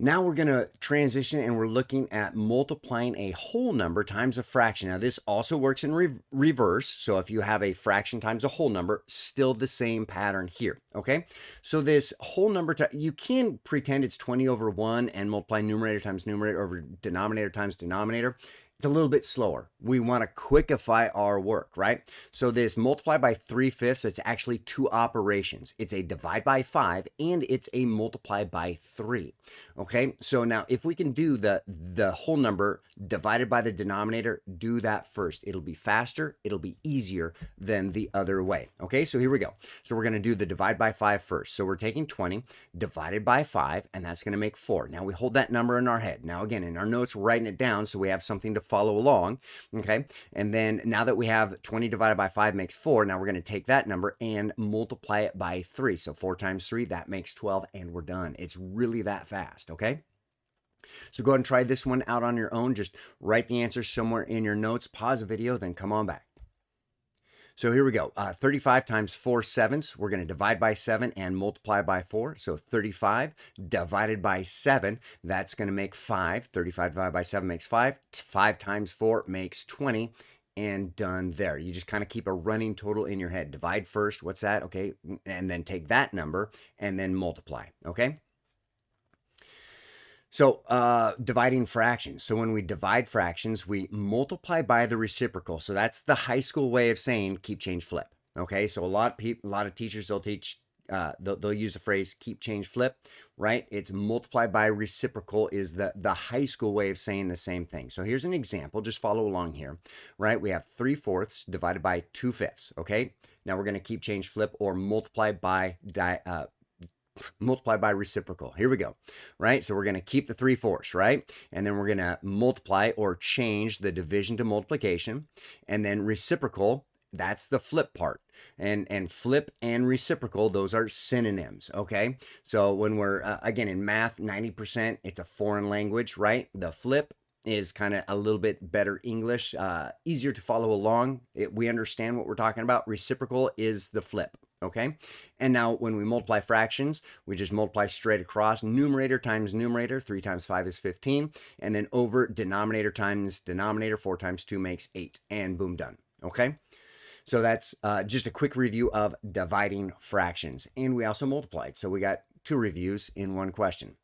Now we're going to transition and we're looking at multiplying a whole number times a fraction. Now this also works in reverse. So if you have a fraction times a whole number, still the same pattern here. Okay. So this whole number, you can pretend it's 20 over 1 and multiply numerator times numerator over denominator times denominator. It's a little bit slower. We want to quickify our work, right? So this multiply by 3/5, it's actually two operations. It's a divide by 5 and it's a multiply by 3. Okay, so now if we can do the whole number divided by the denominator, do that first. It'll be faster, it'll be easier than the other way. Okay, so here we go. So we're going to do the divide by 5 first. So we're taking 20 divided by 5, and that's going to make 4. Now we hold that number in our head. Now again, in our notes, we're writing it down so we have something to follow along. Okay, and then now that we have 20 divided by 5 makes 4, now we're going to take that number and multiply it by 3. So 4 times 3, that makes 12, and we're done. It's really that fast. Okay, so go ahead and try this one out on your own. Just write the answer somewhere in your notes, pause the video, then come on back. So here we go. 35 times 4/7. We're going to divide by 7 and multiply by 4. So 35 divided by 7, that's going to make 5. 35 divided by 7 makes 5. 5 times 4 makes 20. And done there. You just kind of keep a running total in your head. Divide first. What's that? Okay. And then take that number and then multiply. Okay. So dividing fractions. So when we divide fractions, we multiply by the reciprocal. So that's the high school way of saying keep, change, flip. Okay. So a lot of teachers, they'll teach, they'll use the phrase keep, change, flip, right? It's multiply by reciprocal is the high school way of saying the same thing. So here's an example. Just follow along here, right? We have 3/4 divided by 2/5. Okay. Now we're going to keep, change, flip, or multiply by reciprocal. Here we go, right? So we're going to keep the 3/4, right? And then we're going to multiply or change the division to multiplication. And then reciprocal, that's the flip part. And flip and reciprocal, those are synonyms, okay? So when we're, again, in math, 90%, it's a foreign language, right? The flip is kind of a little bit better English, easier to follow along. We understand what we're talking about. Reciprocal is the flip. Okay, and now when we multiply fractions, we just multiply straight across. Numerator times numerator, 3 times 5 is 15. And then over denominator times denominator, 4 times 2 makes 8. And boom, done. Okay, so that's just a quick review of dividing fractions. And we also multiplied. So we got 2 reviews in one question.